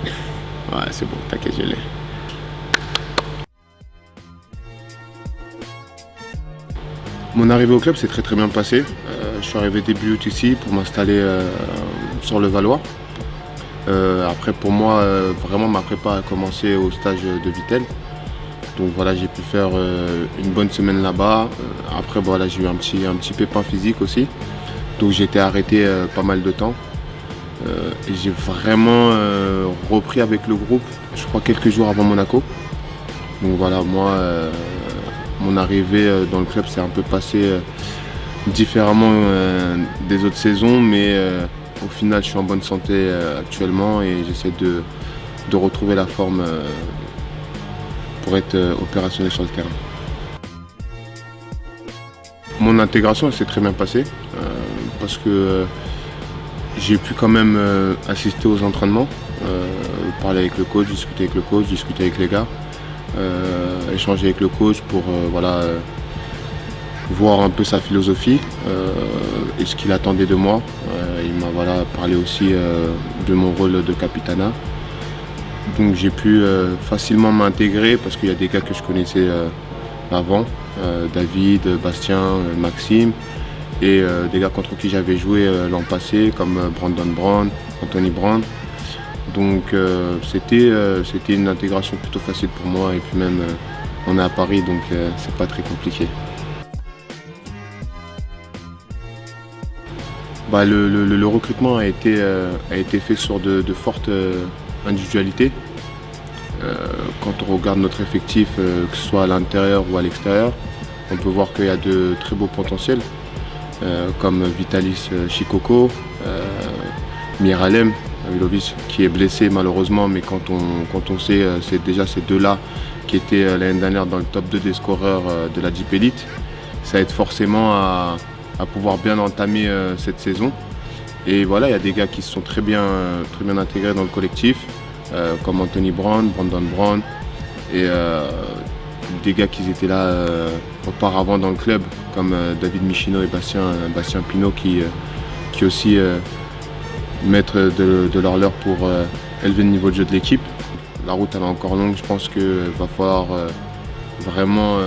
Ouais, c'est bon, t'inquiète, je l'ai. Mon arrivée au club s'est très bien passée. Je suis arrivé début août ici pour m'installer sur le Valois. Après pour moi, vraiment ma prépa a commencé au stage de Vittel. Donc voilà, j'ai pu faire une bonne semaine là-bas. Après voilà, j'ai eu un petit pépin physique aussi. Donc j'ai été arrêté pas mal de temps. Et j'ai vraiment repris avec le groupe, je crois quelques jours avant Monaco. Donc voilà, moi, mon arrivée dans le club s'est un peu passée différemment des autres saisons, mais au final, je suis en bonne santé actuellement et j'essaie de retrouver la forme pour être opérationnel sur le terrain. Mon intégration elle s'est très bien passée parce que j'ai pu quand même assister aux entraînements, parler avec le coach, discuter avec les gars, échanger avec le coach pour voir un peu sa philosophie et ce qu'il attendait de moi. Il m'a parlé aussi de mon rôle de capitana. Donc j'ai pu facilement m'intégrer parce qu'il y a des gars que je connaissais avant, David, Bastien, Maxime, et des gars contre qui j'avais joué l'an passé comme Brandon Brown, Anthony Brown. Donc c'était une intégration plutôt facile pour moi et puis même on est à Paris donc c'est pas très compliqué. Le recrutement a été fait sur de fortes individualités. Quand on regarde notre effectif, que ce soit à l'intérieur ou à l'extérieur, on peut voir qu'il y a de très beaux potentiels, comme Vitalis Chikoko, Miralem Avilovic, qui est blessé malheureusement, mais quand on sait, c'est déjà ces deux-là qui étaient l'année dernière dans le top 2 des scoreurs de la Jeep Elite, ça aide forcément à pouvoir bien entamer cette saison. Et voilà, il y a des gars qui se sont très bien intégrés dans le collectif, comme Anthony Brown, Brandon Brown, et des gars qui étaient là auparavant dans le club, comme David Michino et Bastien Pinault, qui aussi mettent de leur pour élever le niveau de jeu de l'équipe. La route elle est encore longue, je pense qu'il va falloir vraiment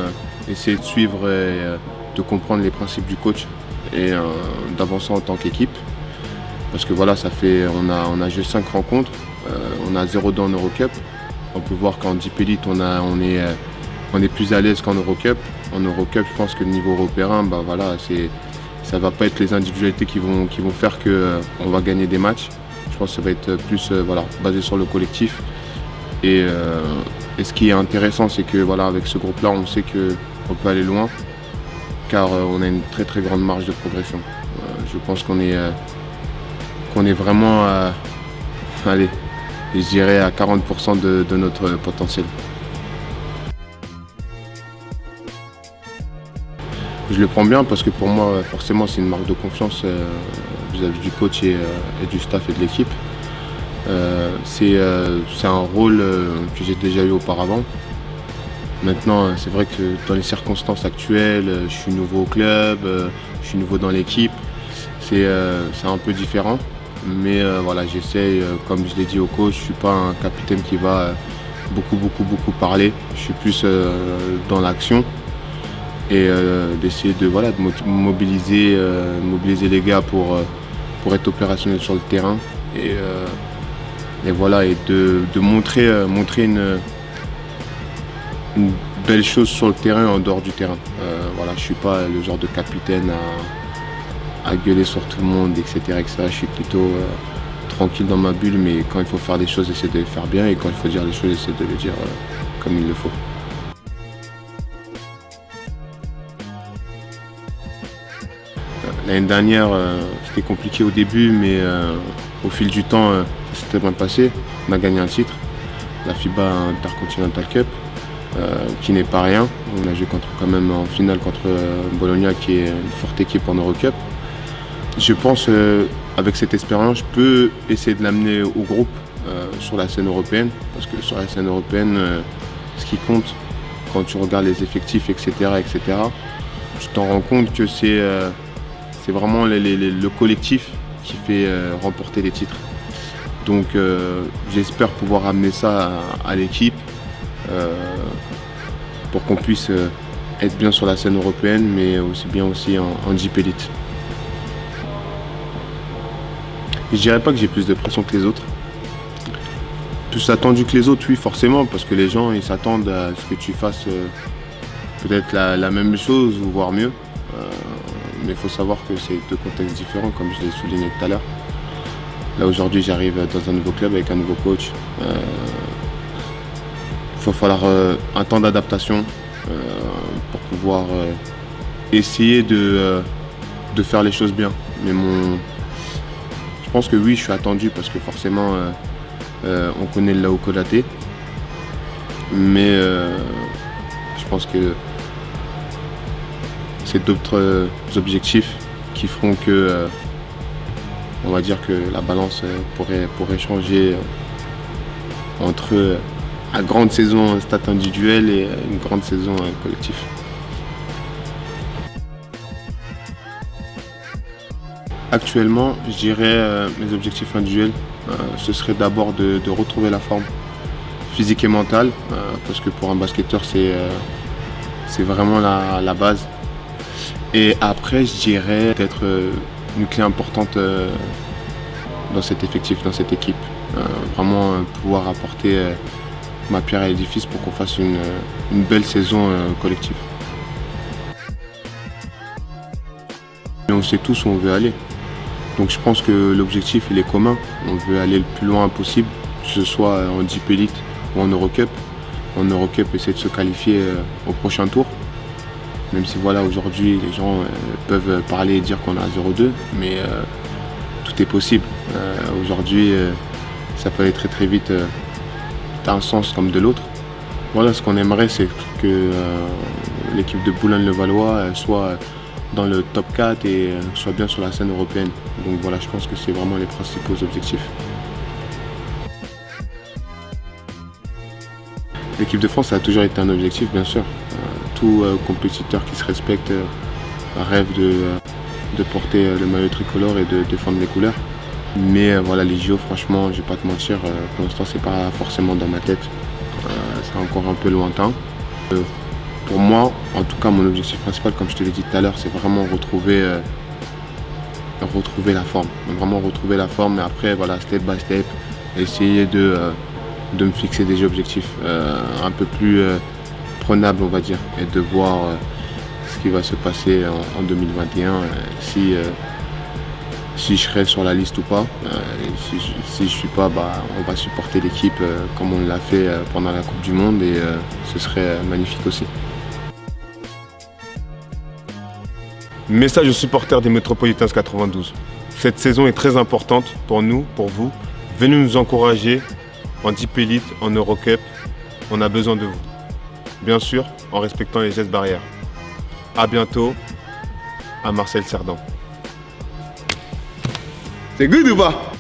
essayer de suivre et de comprendre les principes du coach et d'avancer en tant qu'équipe. Parce que voilà, on a joué 5 rencontres, on a 0 dans en Eurocup. On peut voir qu'en Jeep Elite, on est plus à l'aise qu'en Eurocup. En Eurocup, je pense que le niveau européen, ça ne va pas être les individualités qui vont faire qu'on va gagner des matchs. Je pense que ça va être plus basé sur le collectif. Et ce qui est intéressant, c'est que avec ce groupe-là, on sait qu'on peut aller loin, car on a une très grande marge de progression. Je pense qu'on est vraiment, je dirais à 40% de notre potentiel. Je le prends bien parce que pour moi, forcément, c'est une marque de confiance vis-à-vis du coach et du staff et de l'équipe. C'est un rôle que j'ai déjà eu auparavant. Maintenant, c'est vrai que dans les circonstances actuelles, je suis nouveau au club, je suis nouveau dans l'équipe. C'est un peu différent. Mais j'essaye, comme je l'ai dit au coach, je ne suis pas un capitaine qui va beaucoup parler. Je suis plus dans l'action et d'essayer de mobiliser les gars pour être opérationnel sur le terrain et de montrer une belle chose sur le terrain et en dehors du terrain. Je ne suis pas le genre de capitaine à gueuler sur tout le monde, etc. Je suis plutôt tranquille dans ma bulle, mais quand il faut faire des choses, j'essaie de les faire bien, et quand il faut dire les choses, j'essaie de les dire comme il le faut. L'année dernière, c'était compliqué au début, mais au fil du temps, ça s'était bien passé. On a gagné un titre, la FIBA Intercontinental Cup, qui n'est pas rien. On a joué quand même en finale contre Bologna, qui est une forte équipe en Eurocup. Je pense avec cette expérience, je peux essayer de l'amener au groupe sur la scène européenne, parce que sur la scène européenne, ce qui compte quand tu regardes les effectifs, etc., tu t'en rends compte que c'est vraiment le collectif qui fait remporter les titres. Donc j'espère pouvoir amener ça à l'équipe pour qu'on puisse être bien sur la scène européenne, mais aussi bien aussi en Jeep Elite. Je dirais pas que j'ai plus de pression que les autres. Plus attendu que les autres, oui, forcément, parce que les gens ils s'attendent à ce que tu fasses peut-être la même chose ou voire mieux. Mais il faut savoir que c'est deux contextes différents, comme je l'ai souligné tout à l'heure. Là aujourd'hui j'arrive dans un nouveau club avec un nouveau coach. Il va falloir un temps d'adaptation pour pouvoir essayer de faire les choses bien. Mais je pense que oui, je suis attendu parce que forcément on connaît le Lao Konaté. Mais je pense que c'est d'autres objectifs qui feront que on va dire que la balance pourrait changer entre une grande saison stat individuelle et une grande saison collective. Actuellement, je dirais mes objectifs individuels, ce serait d'abord de retrouver la forme physique et mentale, parce que pour un basketteur, c'est vraiment la base. Et après, je dirais d'être une clé importante dans cet effectif, dans cette équipe. Vraiment pouvoir apporter ma pierre à l'édifice pour qu'on fasse une belle saison collective. Et on sait tous où on veut aller. Donc je pense que l'objectif il est commun. On veut aller le plus loin possible, que ce soit en Jeep Elite ou en Eurocup. En Eurocup, essayer de se qualifier au prochain tour. Même si voilà, aujourd'hui les gens peuvent parler et dire qu'on a 0-2, mais tout est possible. Aujourd'hui, ça peut aller très très vite d'un sens comme de l'autre. Voilà, ce qu'on aimerait, c'est que l'équipe de Boulogne-le-Valois soit dans le top 4 et soit bien sur la scène européenne. Donc voilà, je pense que c'est vraiment les principaux objectifs. L'équipe de France, ça a toujours été un objectif, bien sûr. Tout compétiteur qui se respecte rêve de porter le maillot tricolore et de défendre les couleurs. Mais voilà, les JO, franchement, je vais pas te mentir, pour l'instant, c'est pas forcément dans ma tête. C'est encore un peu lointain. Pour moi, en tout cas, mon objectif principal, comme je te l'ai dit tout à l'heure, c'est vraiment retrouver la forme. Vraiment retrouver la forme, mais après, voilà, step by step, essayer de me fixer des objectifs un peu plus prenables, on va dire, et de voir ce qui va se passer en 2021, si je serai sur la liste ou pas. Et si je suis pas, on va supporter l'équipe comme on l'a fait pendant la Coupe du Monde et ce serait magnifique aussi. Message aux supporters des Metropolitans 92. Cette saison est très importante pour nous, pour vous. Venez nous encourager en Jeep Elite, en Eurocup. On a besoin de vous. Bien sûr, en respectant les gestes barrières. A bientôt, à Marcel Cerdan. C'est good ou pas?